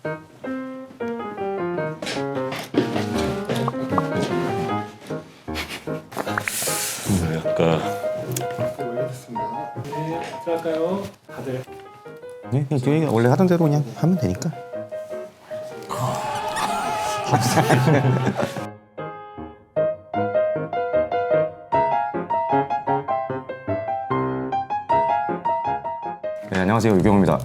약간 네, 들어갈까요? 다들. 네, 그냥 저희 원래 하던 대로 그냥 하면 되니까. 네, 안녕하세요. 유경호입니다.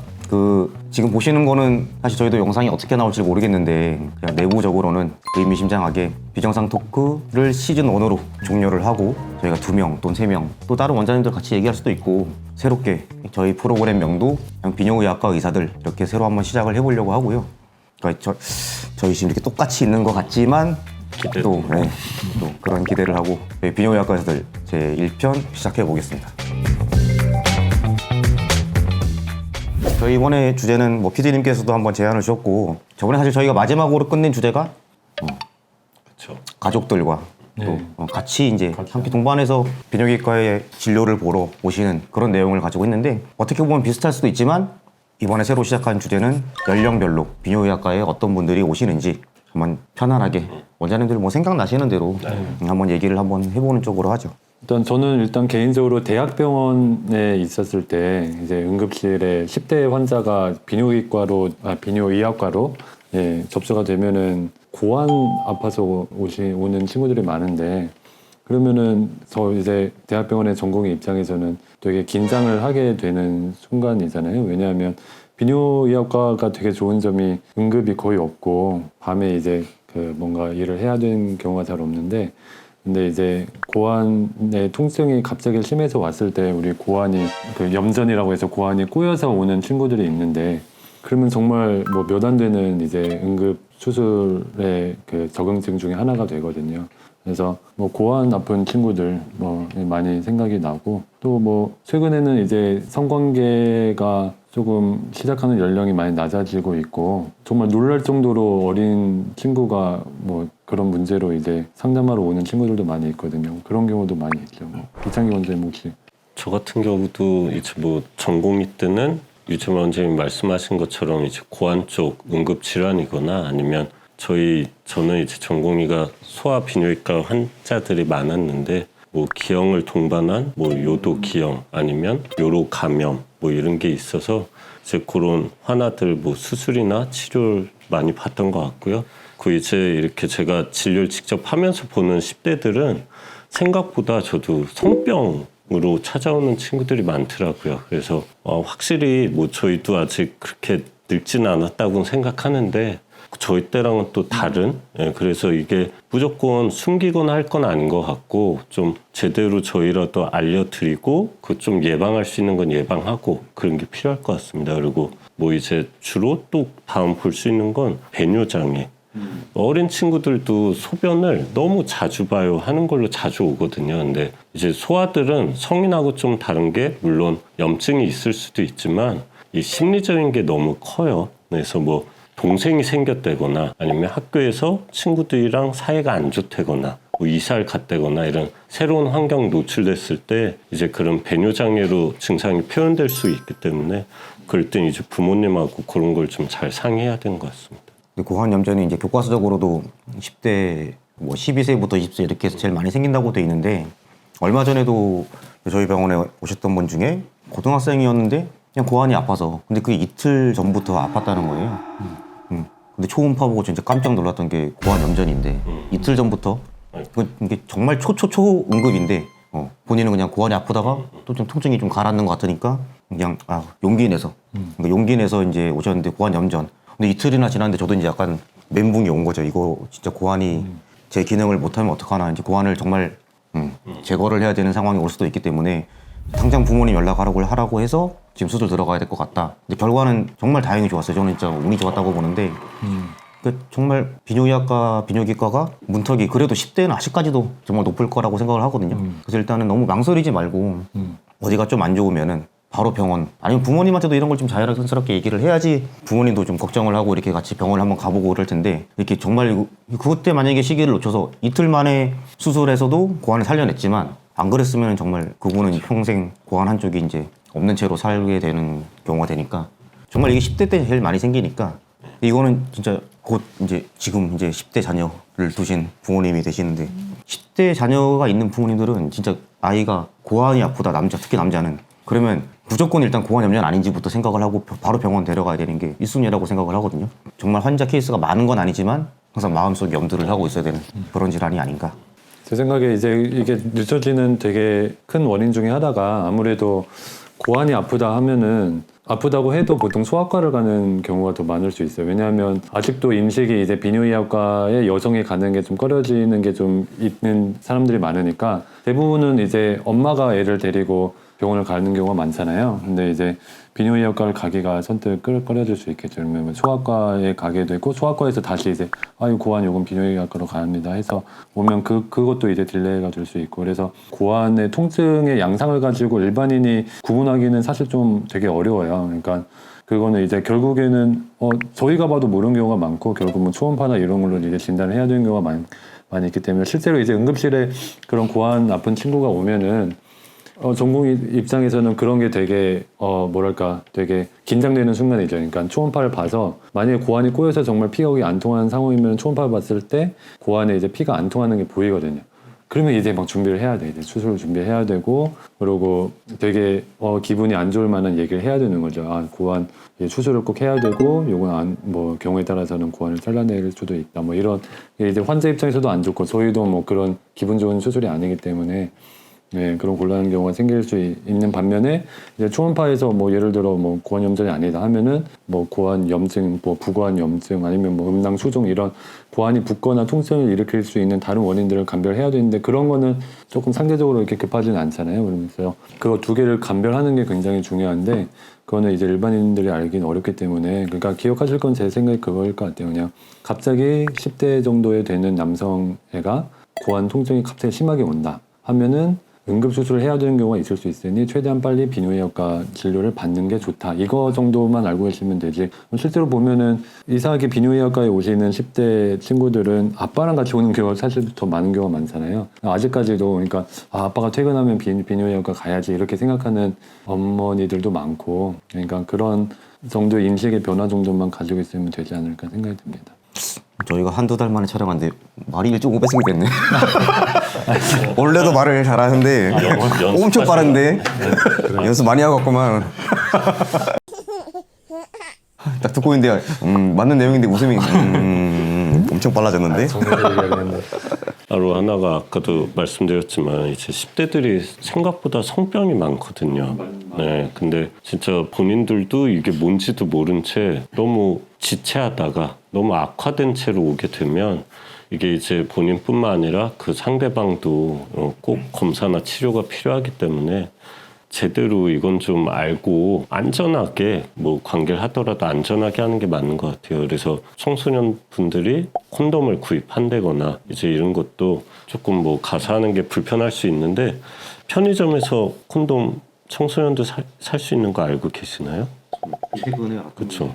지금 보시는 거는 사실 저희도 영상이 어떻게 나올지 모르겠는데 그냥 내부적으로는 의미심장하게 비정상 토크를 시즌 1으로 종료를 하고 저희가 2명 또는 3명 또 다른 원장님들 같이 얘기할 수도 있고 새롭게 저희 프로그램 명도 그냥 비뇨의학과 의사들 이렇게 새로 한번 시작을 해보려고 하고요. 그러니까 저희 지금 이렇게 똑같이 있는 것 같지만 또 그런 기대를 하고 비뇨의학과 의사들 제 1편 시작해 보겠습니다. 저희 이번에 주제는 PD님께서도 한번 제안을 주셨고 저번에 사실 저희가 마지막으로 끝낸 주제가 그렇죠. 가족들과 또 같이 이제 함께 동반해서 비뇨기과의 진료를 보러 오시는 그런 내용을 가지고 있는데 어떻게 보면 비슷할 수도 있지만 이번에 새로 시작한 주제는 연령별로 비뇨의학과에 어떤 분들이 오시는지 한번 편안하게 원장님들 생각나시는 대로 한번 얘기를 한번 해보는 쪽으로 하죠. 저는 개인적으로 대학병원에 있었을 때 이제 응급실에 10대 환자가 비뇨의학과로 접수가 되면은 고환 아파서 오는 친구들이 많은데 그러면은 저 이제 대학병원의 전공의 입장에서는 되게 긴장을 하게 되는 순간이잖아요. 왜냐하면 비뇨의학과가 되게 좋은 점이 응급이 거의 없고 밤에 이제 뭔가 일을 해야 되는 경우가 잘 없는데 근데 이제 고환의 통증이 갑자기 심해서 왔을 때 우리 고환이 염전이라고 해서 고환이 꼬여서 오는 친구들이 있는데 그러면 정말 몇 안 되는 이제 응급 수술의 적응증 중에 하나가 되거든요. 그래서 고환 아픈 친구들 많이 생각이 나고 또 최근에는 이제 성관계가 조금 시작하는 연령이 많이 낮아지고 있고 정말 놀랄 정도로 어린 친구가 그런 문제로 이제 상담하러 오는 친구들도 많이 있거든요. 그런 경우도 많이 있죠. 이창기 원장님 혹시? 저 같은 경우도 이제 전공의 때는 유채만 원장님 말씀하신 것처럼 이제 고환 쪽 응급 질환이거나 아니면 저는 이제 전공의가 소아 비뇨기과 환자들이 많았는데 기형을 동반한 요도 기형 아니면 요로 감염 이런 게 있어서 이제 그런 환아들 수술이나 치료를 많이 받던 것 같고요. 이제 이렇게 제가 진료를 직접 하면서 보는 10대들은 생각보다 저도 성병으로 찾아오는 친구들이 많더라고요. 그래서 확실히 저희도 아직 그렇게 늙지는 않았다고 생각하는데 저희 때랑은 또 다른 그래서 이게 무조건 숨기거나 할 건 아닌 것 같고 좀 제대로 저희라도 알려드리고 좀 예방할 수 있는 건 예방하고 그런 게 필요할 것 같습니다. 그리고 이제 주로 또 다음 볼 수 있는 건 배뇨장애. 어린 친구들도 소변을 너무 자주 봐요 하는 걸로 자주 오거든요. 근데 이제 소아들은 성인하고 좀 다른 게 물론 염증이 있을 수도 있지만 이 심리적인 게 너무 커요. 그래서 동생이 생겼다거나 아니면 학교에서 친구들이랑 사이가 안 좋다거나 이사를 갔다거나 이런 새로운 환경 노출됐을 때 이제 그런 배뇨장애로 증상이 표현될 수 있기 때문에 그럴 땐 이제 부모님하고 그런 걸 좀 잘 상의해야 되는 것 같습니다. 고환 염전이 이제 교과서적으로도 10대 12세부터 20세 이렇게 해서 제일 많이 생긴다고 돼 있는데 얼마 전에도 저희 병원에 오셨던 분 중에 고등학생이었는데 그냥 고환이 아파서 근데 그게 이틀 전부터 아팠다는 거예요. 근데 초음파 보고 진짜 깜짝 놀랐던 게 고환 염전인데 이틀 전부터 이게 정말 초초초 응급인데 본인은 그냥 고환이 아프다가 또 좀 통증이 좀 가라앉는 것 같으니까 그냥 용기 내서 용기 내서 이제 오셨는데 고환 염전. 근데 이틀이나 지났는데 저도 이제 약간 멘붕이 온 거죠. 이거 진짜 고환이 제 기능을 못하면 어떡하나. 이제 고환을 정말 제거를 해야 되는 상황이 올 수도 있기 때문에 당장 부모님 연락하라고 해서 지금 수술 들어가야 될 것 같다. 근데 결과는 정말 다행히 좋았어요. 저는 진짜 운이 좋았다고 보는데 정말 비뇨의학과, 비뇨기과가 문턱이 그래도 10대는 아직까지도 정말 높을 거라고 생각을 하거든요. 그래서 일단은 너무 망설이지 말고 어디가 좀 안 좋으면은 바로 병원 아니면 부모님한테도 이런 걸 좀 자연스럽게 얘기를 해야지 부모님도 좀 걱정을 하고 이렇게 같이 병원을 한번 가보고 그럴 텐데 이렇게 정말 그때 만약에 시기를 놓쳐서 이틀 만에 수술해서도 고환을 살려냈지만 안 그랬으면 정말 그분은 평생 고환 한쪽이 이제 없는 채로 살게 되는 경우가 되니까 정말 이게 10대 때 제일 많이 생기니까 이거는 진짜 곧 이제 지금 이제 10대 자녀를 두신 부모님이 되시는데 10대 자녀가 있는 부모님들은 진짜 아이가 고환이 아프다 특히 남자는 그러면 무조건 일단 고환 염려는 아닌지부터 생각을 하고 바로 병원 데려가야 되는 게 1순위라고 생각을 하거든요. 정말 환자 케이스가 많은 건 아니지만 항상 마음속에 염두를 하고 있어야 되는 그런 질환이 아닌가. 제 생각에 이제 이게 늦춰지는 되게 큰 원인 중에 하나가 아무래도 고환이 아프다 하면은 아프다고 해도 보통 소아과를 가는 경우가 더 많을 수 있어요. 왜냐하면 아직도 임식이 이제 비뇨의학과에 여성이 가는 게 좀 꺼려지는 게 좀 있는 사람들이 많으니까 대부분은 이제 엄마가 애를 데리고 병원을 가는 경우가 많잖아요. 근데 이제 비뇨의학과를 가기가 선뜻 꺼려질 수 있겠죠. 그러면 소아과에 가게 되고 소아과에서 다시 이제 아유 고환 요금 비뇨의학과로 갑니다 해서 오면 그것도 이제 딜레이가 될 수 있고 그래서 고환의 통증의 양상을 가지고 일반인이 구분하기는 사실 좀 되게 어려워요. 그러니까 그거는 이제 결국에는 저희가 봐도 모르는 경우가 많고 결국 뭐 초음파나 이런 걸로 이제 진단을 해야 되는 경우가 많이 있기 때문에 실제로 이제 응급실에 그런 고환 아픈 친구가 오면은 전공 입장에서는 그런 게 되게 뭐랄까 되게 긴장되는 순간이죠. 그러니까 초음파를 봐서 만약에 고환이 꼬여서 정말 피가 안 통하는 상황이면 초음파를 봤을 때 고환에 이제 피가 안 통하는 게 보이거든요. 그러면 이제 막 준비를 해야 돼. 이제 수술을 준비해야 되고 그리고 되게 기분이 안 좋을 만한 얘기를 해야 되는 거죠. 아 고환 수술을 꼭 해야 되고 요건 뭐 경우에 따라서는 고환을 잘라낼 수도 있다. 뭐 이런 이제 환자 입장에서도 안 좋고 저희도 뭐 그런 기분 좋은 수술이 아니기 때문에. 네, 그런 곤란한 경우가 생길 수 있는 반면에 이제 초음파에서 뭐 예를 들어 뭐 고환 염전이 아니다 하면은 뭐 고환 염증, 뭐 부고환 염증 아니면 뭐 음낭 수종 이런 고환이 붓거나 통증을 일으킬 수 있는 다른 원인들을 감별해야 되는데 그런 거는 조금 상대적으로 이렇게 급하지는 않잖아요. 그러면서 그거 두 개를 감별하는 게 굉장히 중요한데 그거는 이제 일반인들이 알기는 어렵기 때문에 그러니까 기억하실 건 제 생각이 그거일 것 같아요. 그냥 갑자기 10대 정도에 되는 남성애가 고환 통증이 갑자기 심하게 온다 하면은 응급수술을 해야 되는 경우가 있을 수 있으니 최대한 빨리 비뇨의학과 진료를 받는 게 좋다. 이거 정도만 알고 계시면 되지. 실제로 보면은 이상하게 비뇨의학과에 오시는 10대 친구들은 아빠랑 같이 오는 경우가 사실 더 많은 경우가 많잖아요. 아직까지도 그러니까 아빠가 퇴근하면 비뇨의학과 가야지 이렇게 생각하는 어머니들도 많고 그러니까 그런 정도의 인식의 변화 정도만 가지고 있으면 되지 않을까 생각이 듭니다. 저희가 한두 달 만에 촬영한데 말이 1.5배속이 됐네. 원래도 말을 잘하는데 엄청 빠른데 연습 많이 하고 왔구만. 딱 듣고 있는데 맞는 내용인데 웃음이 엄청 빨라졌는데. 바로 하나가 아까도 말씀드렸지만 이제 10대들이 생각보다 성병이 많거든요. 네, 근데 진짜 본인들도 이게 뭔지도 모른 채 너무 지체하다가 너무 악화된 채로 오게 되면 이게 이제 본인뿐만 아니라 그 상대방도 꼭 검사나 치료가 필요하기 때문에 제대로 이건 좀 알고 안전하게 뭐 관계를 하더라도 안전하게 하는 게 맞는 것 같아요. 그래서 청소년 분들이 콘돔을 구입한다거나 이제 이런 것도 조금 뭐 가서 하는 게 불편할 수 있는데 편의점에서 콘돔 청소년들 살 수 있는 거 알고 계시나요? 최근에 알았던 그렇죠.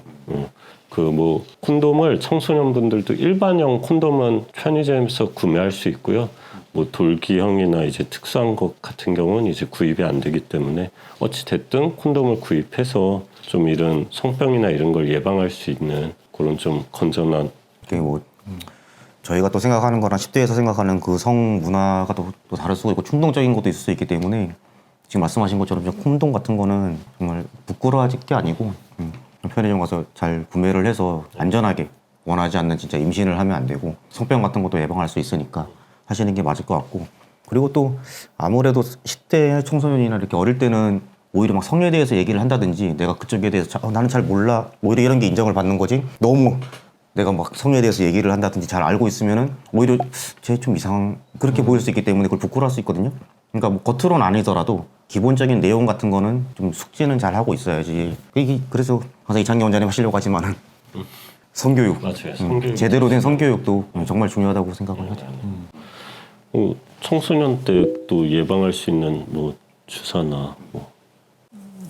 그 뭐 콘돔을 청소년 분들도 일반형 콘돔은 편의점에서 구매할 수 있고요. 뭐 돌기형이나 이제 특수한 것 같은 경우는 이제 구입이 안 되기 때문에 어찌 됐든 콘돔을 구입해서 좀 이런 성병이나 이런 걸 예방할 수 있는 그런 좀 건전한 이게 뭐 저희가 또 생각하는 거랑 10대에서 생각하는 그 성 문화가 또 다를 수가 있고 충동적인 것도 있을 수 있기 때문에 지금 말씀하신 것처럼 콘돔 같은 거는 정말 부끄러워질 게 아니고 편의점 가서 잘 구매를 해서 안전하게 원하지 않는 진짜 임신을 하면 안 되고 성병 같은 것도 예방할 수 있으니까 하시는 게 맞을 것 같고 그리고 또 아무래도 10대 청소년이나 이렇게 어릴 때는 오히려 막 성에 대해서 얘기를 한다든지 내가 그쪽에 대해서 나는 잘 몰라 오히려 이런 게 인정을 받는 거지 너무 내가 막 성에 대해서 얘기를 한다든지 잘 알고 있으면은 오히려 쟤 좀 그렇게 보일 수 있기 때문에 그걸 부끄러워할 수 있거든요. 그러니까 뭐 겉으로는 아니더라도 기본적인 내용 같은 거는 좀 숙지는 잘 하고 있어야지. 그래서 항상 이창기 원장님 하시려고 하지만은 성교육, 맞아요. 성교육. 제대로 된 성교육도 정말 중요하다고 생각을 하죠. 청소년 때 또 예방할 수 있는 뭐 주사나 뭐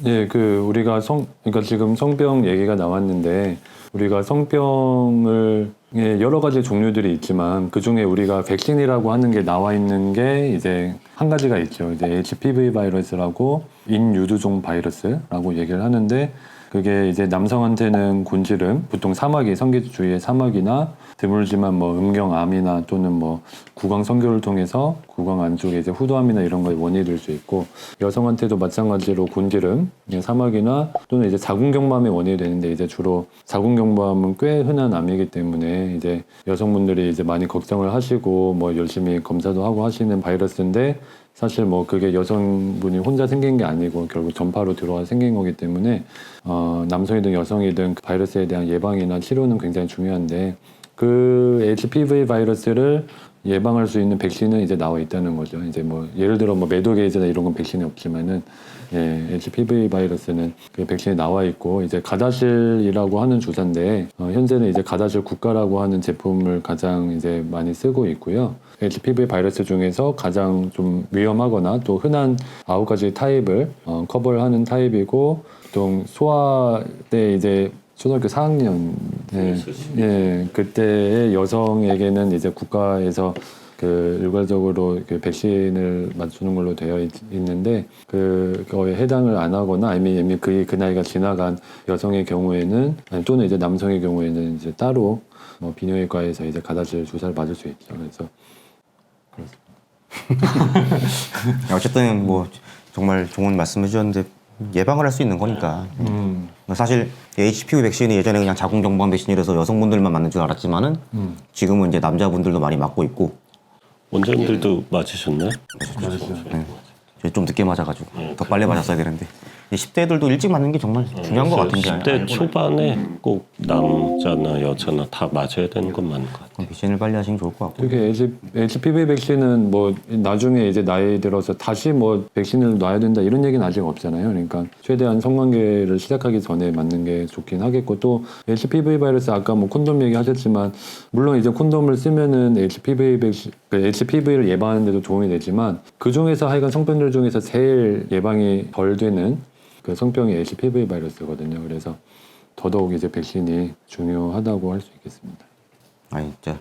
예, 우리가 그러니까 지금 성병 얘기가 나왔는데 우리가 성병을 여러 가지 종류들이 있지만 그 중에 우리가 백신이라고 하는 게 나와 있는 게 이제 한 가지가 있죠. 이제 HPV 바이러스라고 인유두종 바이러스라고 얘기를 하는데 그게 이제 남성한테는 곤지름, 보통 사마귀, 성기 주위의 사마귀나 드물지만 뭐 음경암이나 또는 뭐 구강 성교를 통해서 구강 안쪽에 이제 후두암이나 이런 거에 원인이 될 수 있고, 여성한테도 마찬가지로 곤지름, 사마귀나 또는 이제 자궁경부암의 원인이 되는데, 이제 주로 자궁경부암은 꽤 흔한 암이기 때문에 이제 여성분들이 이제 많이 걱정을 하시고 뭐 열심히 검사도 하고 하시는 바이러스인데, 사실 뭐 그게 여성분이 혼자 생긴 게 아니고 결국 전파로 들어와 생긴 거기 때문에 남성이든 여성이든 그 바이러스에 대한 예방이나 치료는 굉장히 중요한데, 그 HPV 바이러스를 예방할 수 있는 백신은 이제 나와 있다는 거죠. 이제 뭐 예를 들어 뭐 메도게이즈나 이런 건 백신이 없지만은 HPV 바이러스는 그 백신이 나와 있고, 이제 가다실이라고 하는 주사인데 현재는 이제 가다실 국가라고 하는 제품을 가장 이제 많이 쓰고 있고요. HPV 바이러스 중에서 가장 좀 위험하거나 또 흔한 9가지 타입을 커버를 하는 타입이고, 보통 소아 때 이제 초등학교 4학년 그때의 여성에게는 이제 국가에서 그 일괄적으로 그 백신을 맞추는 걸로 되어 있는데, 그거에 해당을 안 하거나 아니면 이미 그 나이가 지나간 여성의 경우에는, 또는 이제 남성의 경우에는 이제 따로 비뇨기과에서 이제 가다실 주사를 맞을 수 있죠. 그래서 어쨌든 뭐 정말 좋은 말씀 해주셨는데, 예방을 할 수 있는 거니까. 사실 HPV 백신이 예전에 그냥 자궁경부암 백신이라서 여성분들만 맞는 줄 알았지만은 지금은 이제 남자분들도 많이 맞고 있고. 원장님들도 맞으셨나요? 네. 저희 좀 늦게 맞아가지고 더 빨리 맞았어야 되는데, 10대들도 일찍 맞는 게 정말 중요한 것 같은데. 10대 초반에 꼭 남자나 여자나 다 맞아야 되는 건 맞는 것 같아요. 백신을 빨리 하시는 게 좋을 것 같고. 이게 HPV 백신은 뭐 나중에 이제 나이 들어서 다시 뭐 백신을 놔야 된다 이런 얘기는 아직 없잖아요. 그러니까 최대한 성관계를 시작하기 전에 맞는 게 좋긴 하겠고, 또 HPV 바이러스 아까 뭐 콘돔 얘기하셨지만, 물론 이제 콘돔을 쓰면은 HPV 백신, HPV를 예방하는 데도 도움이 되지만, 그 중에서 하여간 성병들 중에서 제일 예방이 덜 되는 그 성병이 HPV 바이러스거든요. 그래서 더더욱 이제 백신이 중요하다고 할 수 있겠습니다. 아니 진짜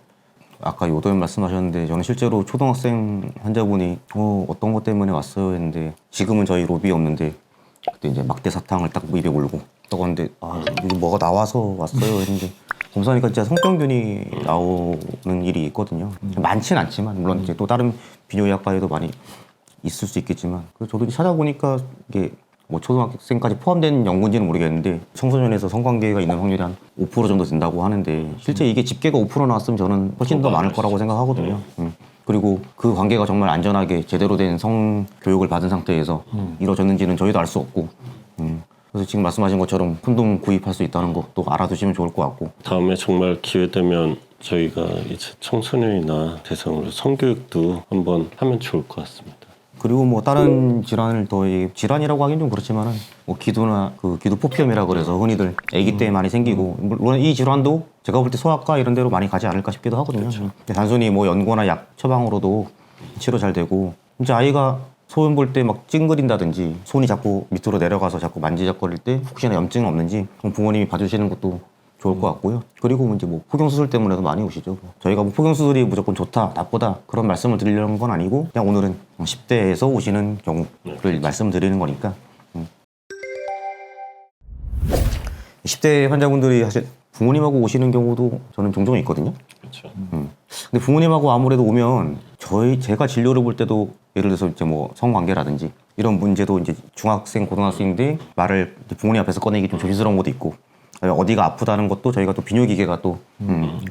아까 요도현 말씀하셨는데, 저는 실제로 초등학생 환자분이 어떤 것 때문에 왔어요 했는데, 지금은 저희 로비 없는데 그때 이제 막대 사탕을 딱 입에 물고 떠갔는데, 이게 뭐가 나와서 왔어요 했는데, 검사하니까 진짜 성병균이 나오는 일이 있거든요. 많진 않지만, 물론 이제 또 다른 비뇨기학과에도 많이 있을 수 있겠지만, 그래서 저도 찾아보니까 이게 뭐 초등학생까지 포함된 연구인지는 모르겠는데, 청소년에서 성관계가 있는 확률이 한 5% 정도 된다고 하는데, 실제 이게 집계가 5% 나왔으면 저는 훨씬 더 많을 거라고 생각하거든요. 그리고 그 관계가 정말 안전하게 제대로 된 성교육을 받은 상태에서 이루어졌는지는 저희도 알 수 없고, 그래서 지금 말씀하신 것처럼 콘돔 구입할 수 있다는 것도 알아두시면 좋을 것 같고. 다음에 정말 기회 되면 저희가 이제 청소년이나 대상으로 성교육도 한번 하면 좋을 것 같습니다. 그리고 뭐 다른 질환을 더 질환이라고 하긴 좀 그렇지만은 뭐 기도나 그 기도 포피엄이라 그래서 흔히들 아기 때 많이 생기고, 물론 이 질환도 제가 볼 때 소아과 이런 데로 많이 가지 않을까 싶기도 하거든요. 그렇죠. 단순히 뭐 연고나 약 처방으로도 치료 잘 되고, 진짜 아이가 소변 볼 때 막 찡그린다든지 손이 자꾸 밑으로 내려가서 자꾸 만지작거릴 때 혹시나 염증은 없는지 부모님이 봐주시는 것도 좋을 것 같고요. 그리고 이제 뭐 포경수술 때문에도 많이 오시죠. 저희가 뭐 포경수술이 무조건 좋다, 나쁘다 그런 말씀을 드리려는 건 아니고, 그냥 오늘은 10대에서 오시는 경우를 말씀드리는 거니까. 10대 환자분들이 사실 부모님하고 오시는 경우도 저는 종종 있거든요. 그렇죠. 근데 부모님하고 아무래도 오면 제가 진료를 볼 때도 예를 들어서 이제 뭐 성관계라든지 이런 문제도 이제 중학생, 고등학생인데 말을 부모님 앞에서 꺼내기 좀 조심스러운 것도 있고, 어디가 아프다는 것도 저희가 또 비뇨기계가 또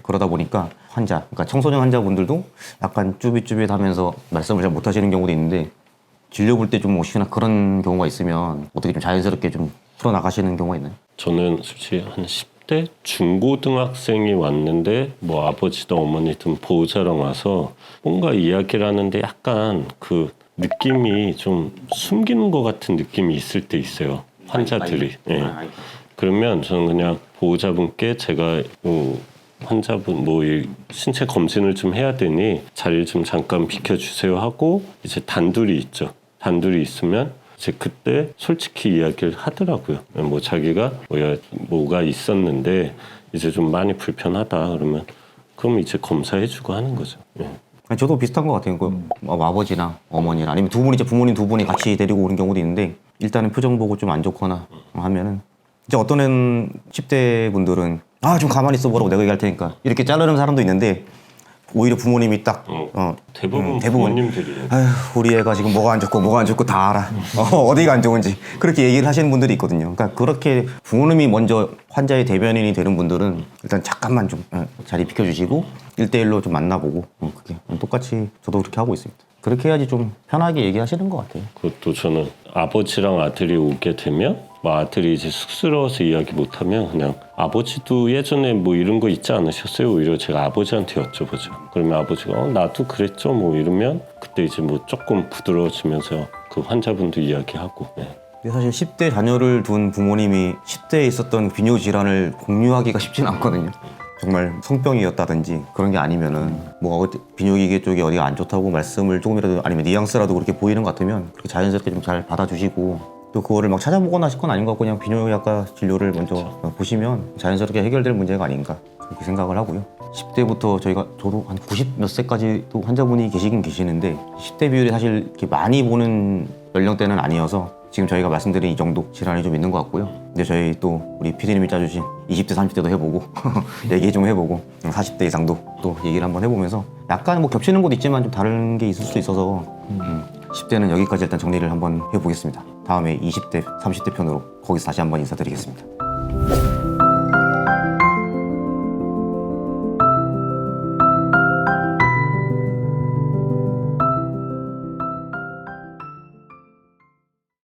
그러다 보니까 그러니까 청소년 환자분들도 약간 쭈삣쭈삣하면서 말씀을 잘 못하시는 경우도 있는데, 진료 볼 때 좀 혹시나 그런 경우가 있으면 어떻게 좀 자연스럽게 좀 풀어나가시는 경우가 있나요? 저는 솔직히 한 10대 중고등학생이 왔는데 뭐 아버지든 어머니든 보호자랑 와서 뭔가 이야기를 하는데 약간 그 느낌이 좀 숨기는 것 같은 느낌이 있을 때 있어요, 환자들이. 예. 그러면 저는 그냥 보호자분께 제가 환자분 뭐 신체 검진을 좀 해야 되니 자리를 좀 잠깐 비켜주세요 하고, 이제 단둘이 있죠. 단둘이 있으면 이제 그때 솔직히 이야기를 하더라고요. 뭐 자기가 뭐가 있었는데 이제 좀 많이 불편하다 그러면 그럼 이제 검사해주고 하는 거죠. 예. 저도 비슷한 것 같아요. 아버지나 어머니나 아니면 두 분이 이제 부모님 두 분이 같이 데리고 오는 경우도 있는데, 일단은 표정 보고 좀 안 좋거나 하면은 이제 어떤 애는 10대 분들은 좀 가만히 있어 보라고 내가 얘기할 테니까 이렇게 자르는 사람도 있는데 오히려 부모님이 딱 대부분 부모님들이 아휴 우리 애가 지금 뭐가 안 좋고 다 알아. 어디가 안 좋은지 그렇게 얘기를 하시는 분들이 있거든요. 그러니까 그렇게 부모님이 먼저 환자의 대변인이 되는 분들은 일단 잠깐만 좀 자리 비켜주시고 1대1로 좀 만나보고 그게 똑같이 저도 그렇게 하고 있습니다. 그렇게 해야지 좀 편하게 얘기하시는 것 같아요. 그것도 저는 아버지랑 아들이 오게 되면 뭐 아들이 이제 쑥스러워서 이야기 못하면 그냥 아버지도 예전에 뭐 이런 거 있지 않으셨어요? 오히려 제가 아버지한테 여쭤보죠. 그러면 아버지가 나도 그랬죠 뭐 이러면 그때 이제 뭐 조금 부드러워지면서 그 환자분도 이야기하고. 네. 근데 사실 10대 자녀를 둔 부모님이 10대에 있었던 비뇨 질환을 공유하기가 쉽진 않거든요. 정말 성병이었다든지 그런 게 아니면은 뭐 비뇨기계 쪽이 어디가 안 좋다고 말씀을 조금이라도 아니면 뉘앙스라도 그렇게 보이는 것 같으면 그렇게 자연스럽게 좀 잘 받아주시고 또 그거를 막 찾아보거나 하실 건 아닌 것 같고 그냥 비뇨기과 진료를 먼저 보시면 자연스럽게 해결될 문제가 아닌가 그렇게 생각을 하고요. 10대부터 저도 한 90 몇 세까지도 환자분이 계시긴 계시는데 10대 비율이 사실 이렇게 많이 보는 연령대는 아니어서 지금 저희가 말씀드린 이 정도 질환이 좀 있는 것 같고요. 이제 저희 또 우리 PD님이 짜주신 20대, 30대도 해보고 얘기 좀 해보고 40대 이상도 또 얘기를 한번 해보면서 약간 뭐 겹치는 곳 있지만 좀 다른 게 있을 수도 있어서 10대는 여기까지 일단 정리를 한번 해보겠습니다. 다음에 20대, 30대 편으로 거기서 다시 한번 인사드리겠습니다.